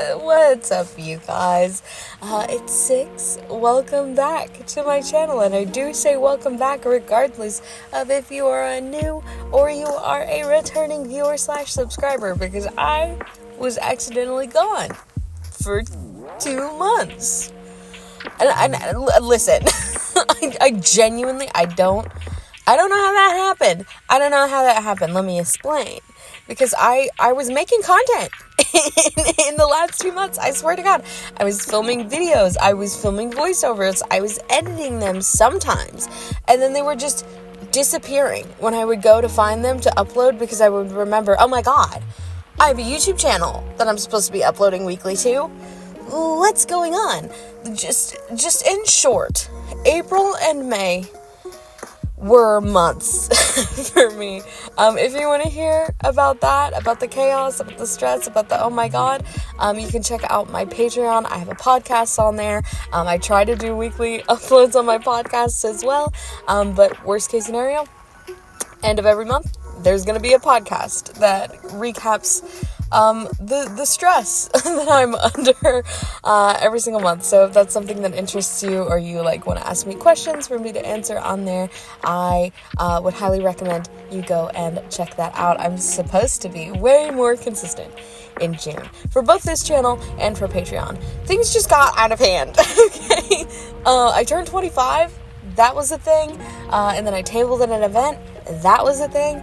What's up, you guys? It's 6. Welcome back to my channel, and I do say welcome back regardless of if you are a new or you are a returning viewer / subscriber, because I was accidentally gone for 2 months. And listen, I genuinely, I don't know how that happened. I don't know how that happened. Let me explain. Because I was making content in the last 2 months. I swear to God. I was filming videos. I was filming voiceovers. I was editing them sometimes. And then they were just disappearing when I would go to find them to upload, because I would remember, oh my God, I have a YouTube channel that I'm supposed to be uploading weekly to. What's going on? Just in short, April and May were months for me. If you want to hear about that, about the chaos, about the stress, about the oh my God, you can check out my Patreon. I have a podcast on there. I try to do weekly uploads on my podcast as well. But worst case scenario, end of every month, there's going to be a podcast that recaps the stress that I'm under every single month. So if that's something that interests you, or you want to ask me questions for me to answer on there, I would highly recommend you go and check that out. I'm supposed to be way more consistent in June for both this channel and for Patreon. Things just got out of hand. Okay, I turned 25. That was a thing, and then I tabled at an event. That was a thing.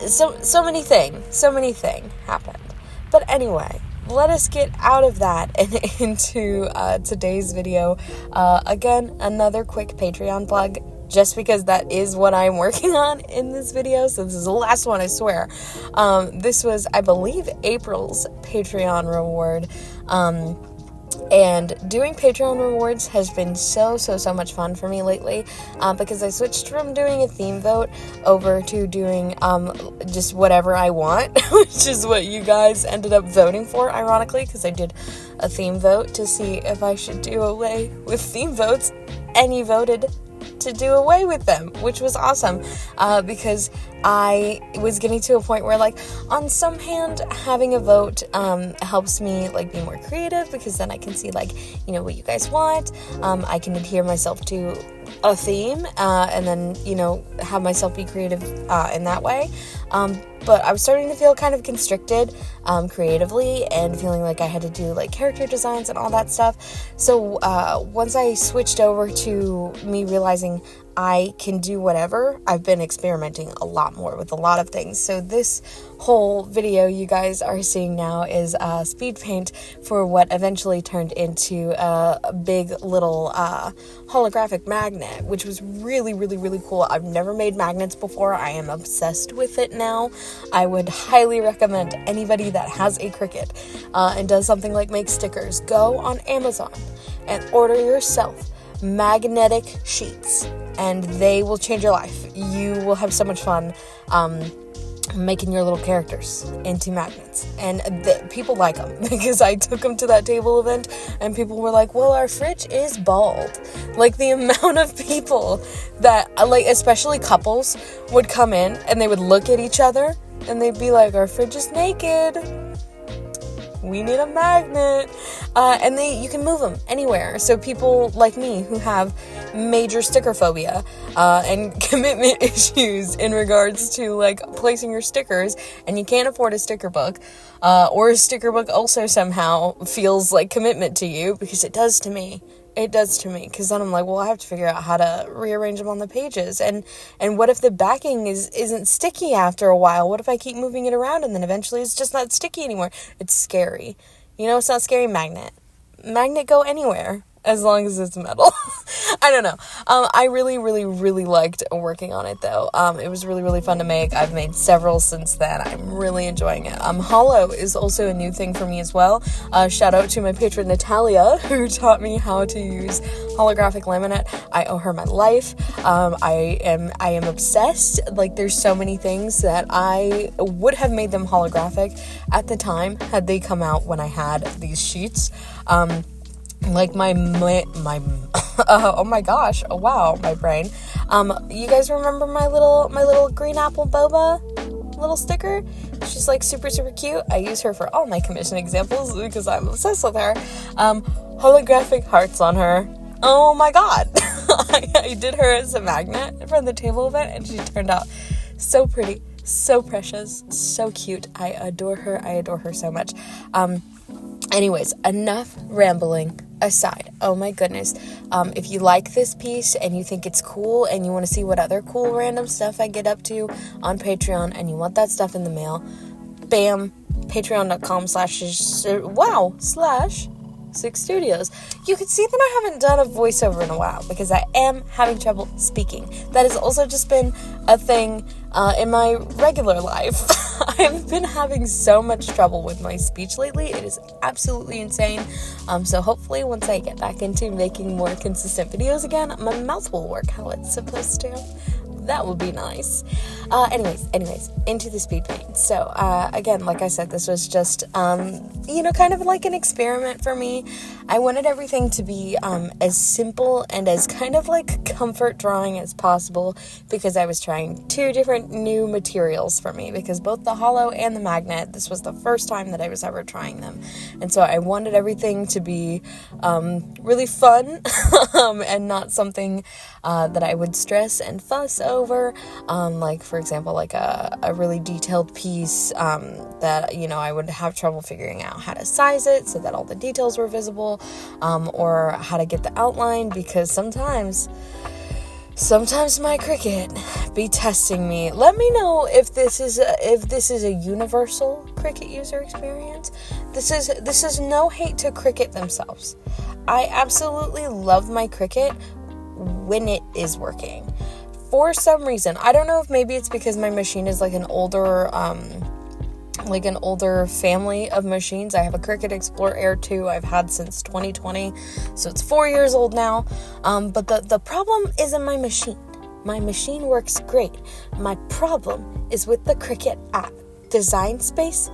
So many things happened. But anyway, let us get out of that and into today's video. Again, another quick Patreon plug, just because that is what I'm working on in this video. So this is the last one, I swear. This was, I believe, April's Patreon reward. And doing Patreon rewards has been so much fun for me lately, because I switched from doing a theme vote over to doing just whatever I want, which is what you guys ended up voting for, ironically, because I did a theme vote to see if I should do away with theme votes, and you voted to do away with them, which was awesome, because I was getting to a point where, on some hand, having a vote helps me be more creative, because then I can see what you guys want. I can adhere myself to a theme, and then have myself be creative in that way. But I was starting to feel kind of constricted creatively, and feeling like I had to do character designs and all that stuff. So once I switched over to me realizing I can do whatever, I've been experimenting a lot more with a lot of things. So this whole video you guys are seeing now is Speedpaint for what eventually turned into a big little holographic magnet, which was really cool. I've never made magnets before. I am obsessed with it now. I would highly recommend anybody that has a Cricut and does something like make stickers, go on Amazon and order yourself magnetic sheets, and they will change your life. You will have so much fun making your little characters into magnets, and people like them, because I took them to that table event and people were like, well, our fridge is bald. The amount of people that especially couples would come in and they would look at each other and they'd be like, our fridge is naked, we need a magnet. And you can move them anywhere. So people like me who have major sticker phobia and commitment issues in regards to placing your stickers, and you can't afford a sticker book, or a sticker book also somehow feels like commitment to you, because it does to me. It does to me, because then I'm like, well, I have to figure out how to rearrange them on the pages, and what if the backing isn't sticky after a while? What if I keep moving it around and then eventually it's just not sticky anymore? It's scary. It's not scary. Magnet go anywhere, as long as it's metal. I don't know. I really liked working on it, though. It was really fun to make. I've made several since then. I'm really enjoying it. Hollow is also a new thing for me as well. Shout out to my patron Natalia, who taught me how to use holographic laminate. I owe her my life. I am obsessed. There's so many things that I would have made them holographic at the time had they come out when I had these sheets. My oh my gosh, wow, my brain. You guys remember my little green apple boba? little sticker. She's like super, super cute. I use her for all my commission examples because I'm obsessed with her. Holographic hearts on her. Oh my god. I did her as a magnet from the table event, and she turned out so pretty, so precious, so cute. I adore her. I adore her so much. Anyways, enough rambling aside. Oh my goodness. If you like this piece and you think it's cool and you want to see what other cool random stuff I get up to on Patreon and you want that stuff in the mail, bam, patreon.com/Six Studios. You can see that I haven't done a voiceover in a while because I am having trouble speaking. That has also just been a thing in my regular life. I've been having so much trouble with my speech lately. It is absolutely insane. So hopefully once I get back into making more consistent videos again, my mouth will work how it's supposed to. That would be nice. Anyways, into the speed paint. So, again, like I said, this was just, kind of like an experiment for me. I wanted everything to be as simple and as kind of like comfort drawing as possible because I was trying 2 different new materials for me because both the hollow and the magnet, this was the first time that I was ever trying them. And so I wanted everything to be really fun and not something that I would stress and fuss over, like for example, like a really detailed piece that I would have trouble figuring out how to size it so that all the details were visible, or how to get the outline, because sometimes my Cricut be testing me. Let me know if this is a universal Cricut user experience. This is no hate to Cricut themselves. I absolutely love my Cricut when it is working. For some reason, I don't know if maybe it's because my machine is like an older family of machines. I have a Cricut Explorer Air 2 I've had since 2020, so it's 4 years old now. But the problem isn't my machine. My machine works great. My problem is with the Cricut app. Design Space,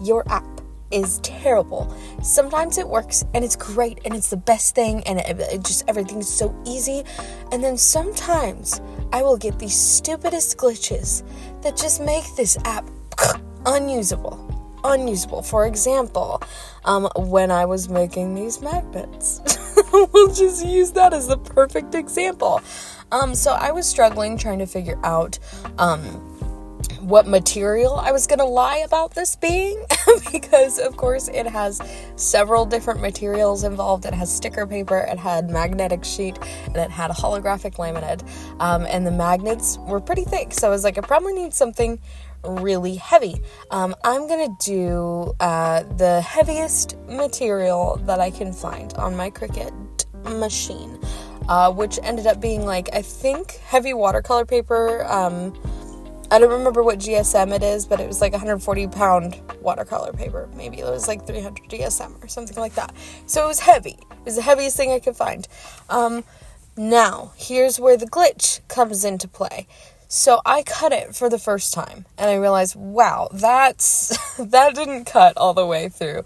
your app is terrible. Sometimes it works and it's great and it's the best thing and it just everything's so easy, and then sometimes I will get these stupidest glitches that just make this app unusable. For example, when I was making these magnets, we'll just use that as the perfect example. So I was struggling trying to figure out what material I was going to lie about this being because of course it has several different materials involved. It has sticker paper, it had magnetic sheet, and it had holographic laminate, and the magnets were pretty thick, so I was like, I probably need something really heavy. I'm gonna do the heaviest material that I can find on my Cricut machine, which ended up being like, I think, heavy watercolor paper. I don't remember what GSM it is, but it was like 140-pound watercolor paper. Maybe it was like 300 GSM or something like that. So it was heavy. It was the heaviest thing I could find. Now, here's where the glitch comes into play. So I cut it for the first time, and I realized, wow, that didn't cut all the way through.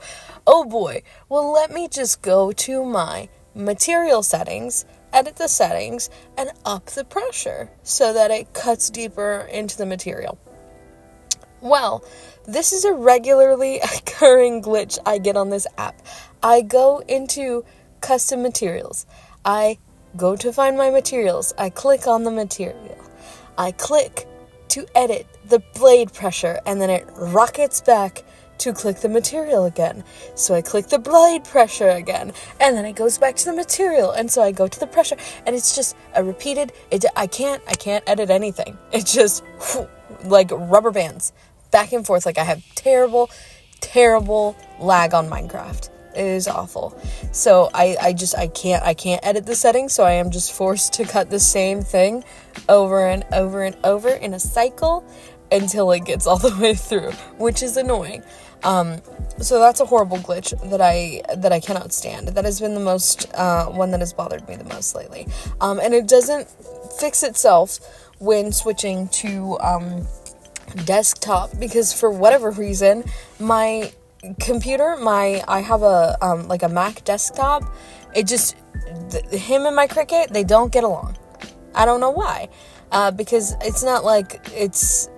Oh boy. Well, let me just go to my material settings, edit the settings, and up the pressure so that it cuts deeper into the material. Well, this is a regularly occurring glitch I get on this app. I go into custom materials. I go to find my materials. I click on the material. I click to edit the blade pressure, and then it rockets back to click the material again. So I click the blade pressure again, and then it goes back to the material, and so I go to the pressure, and it's just a repeated, I can't edit anything. It's just like rubber bands back and forth. Like I have terrible lag on Minecraft. It is awful. So I can't edit the settings, so I am just forced to cut the same thing over and over and over in a cycle until it gets all the way through, which is annoying. So that's a horrible glitch that I cannot stand. That has been the most one that has bothered me the most lately. And it doesn't fix itself when switching to desktop, because for whatever reason my computer, I have a Mac desktop. It just him and my Cricut, they don't get along. I don't know why. Because it's not like it's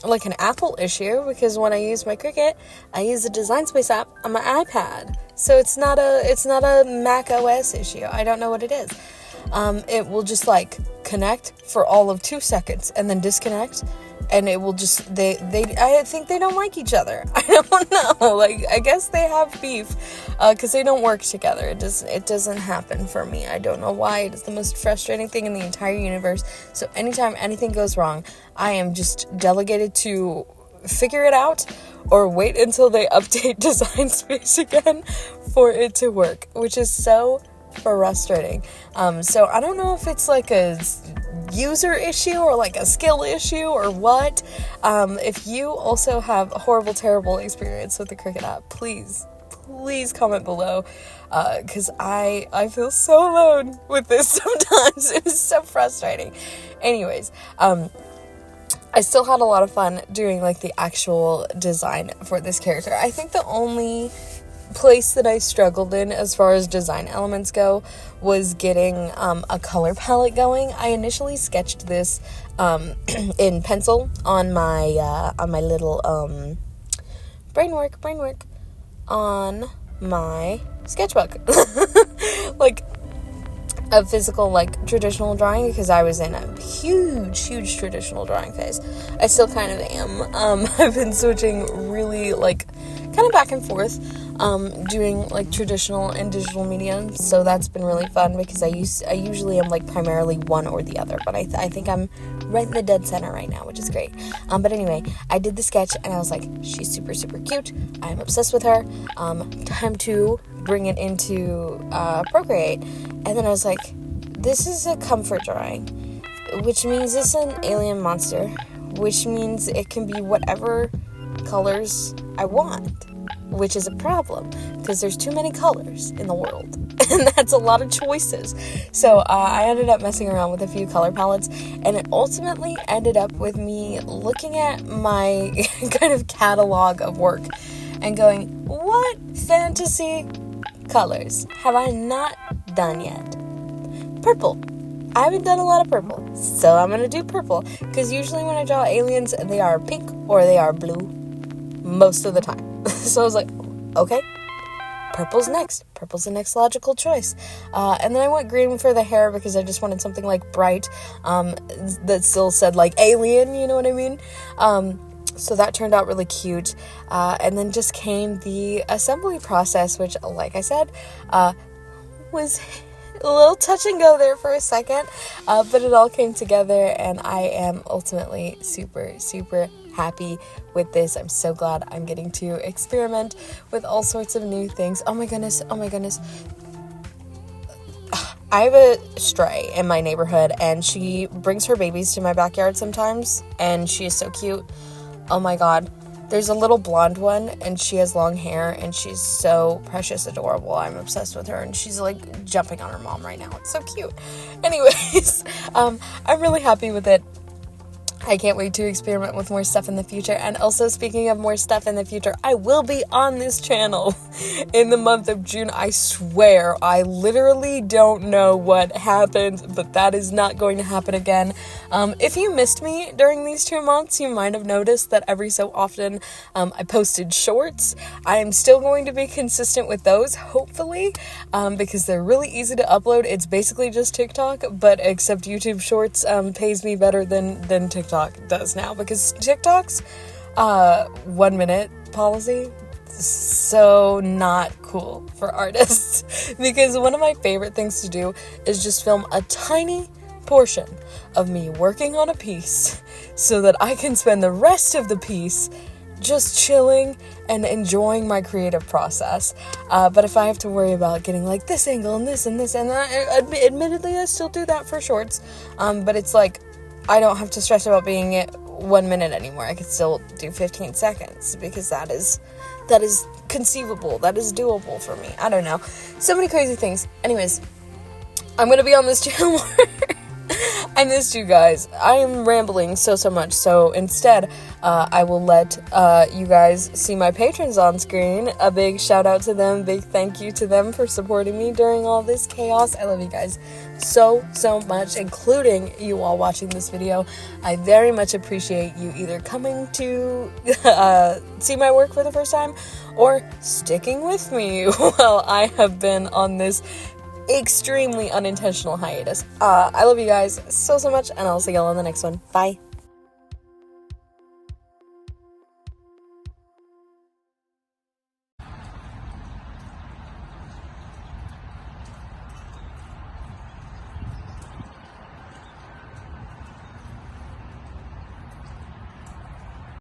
like an Apple issue, because when I use my Cricut, I use the Design Space app on my iPad. So it's not a Mac OS issue. I don't know what it is. It will just like connect for all of 2 seconds and then disconnect, and it will just, I think they don't like each other. I don't know. Like, I guess they have beef, because they don't work together. It doesn't happen for me. I don't know why. It is the most frustrating thing in the entire universe. So anytime anything goes wrong, I am just delegated to figure it out or wait until they update Design Space again for it to work, which is so frustrating. So I don't know if it's like a user issue or like a skill issue or what. If you also have a horrible, terrible experience with the Cricut app, please comment below, because I feel so alone with this sometimes. It is so frustrating. Anyways, I still had a lot of fun doing like the actual design for this character. I think the only place that I struggled in as far as design elements go was getting a color palette going. I initially sketched this in pencil on my little brainwork on my sketchbook. Like a physical, like, traditional drawing, because I was in a huge traditional drawing phase. I still kind of am. I've been switching really, like, kind of back and forth, doing, like, traditional and digital media, so that's been really fun, because I usually am, like, primarily one or the other, but I think I'm right in the dead center right now, which is great. But anyway, I did the sketch, and I was like, she's super cute, I'm obsessed with her, time to bring it into Procreate. And then I was like, this is a comfort drawing, which means it's an alien monster, which means it can be whatever colors I want, which is a problem, because there's too many colors in the world, and that's a lot of choices. So I ended up messing around with a few color palettes, and it ultimately ended up with me looking at my kind of catalog of work and going, what fantasy colors have I not done yet? Purple. I haven't done a lot of purple, so I'm gonna do purple, because usually when I draw aliens, they are pink or they are blue most of the time. So I was like, okay, purple's next. Purple's the next logical choice. And then I went green for the hair, because I just wanted something like bright, that still said like alien, you know what I mean? So that turned out really cute. And then just came the assembly process, which, like I said, was a little touch and go there for a second, but it all came together, and I am ultimately super happy with this. I'm so glad I'm getting to experiment with all sorts of new things. Oh my goodness. I have a stray in my neighborhood, and she brings her babies to my backyard sometimes, and she is so cute. Oh my god. There's a little blonde one, and she has long hair, and she's so precious, adorable. I'm obsessed with her, and she's like jumping on her mom right now. It's so cute. Anyways, I'm really happy with it. I can't wait to experiment with more stuff in the future. And also, speaking of more stuff in the future, I will be on this channel in the month of June. I swear, I literally don't know what happened, but that is not going to happen again. If you missed me during these 2 months, you might have noticed that every so often I posted shorts. I am still going to be consistent with those, hopefully, because they're really easy to upload. It's basically just TikTok, but except YouTube Shorts pays me better than TikTok does now, because TikTok's 1 minute policy, so not cool for artists. Because one of my favorite things to do is just film a tiny portion of me working on a piece, so that I can spend the rest of the piece just chilling and enjoying my creative process. But if I have to worry about getting like this angle and this and this, and admittedly I still do that for shorts, but it's like I don't have to stress about being at 1 minute anymore. I could still do 15 seconds, because that is conceivable. That is doable for me. I don't know. So many crazy things. Anyways, I'm going to be on this channel more. I missed you guys. I am rambling so much, so instead, I will let you guys see my patrons on screen. A big shout out to them, big thank you to them for supporting me during all this chaos. I love you guys so much, including you all watching this video. I very much appreciate you either coming to see my work for the first time or sticking with me while I have been on this extremely unintentional hiatus. I love you guys so much, and I'll see y'all on the next one. Bye.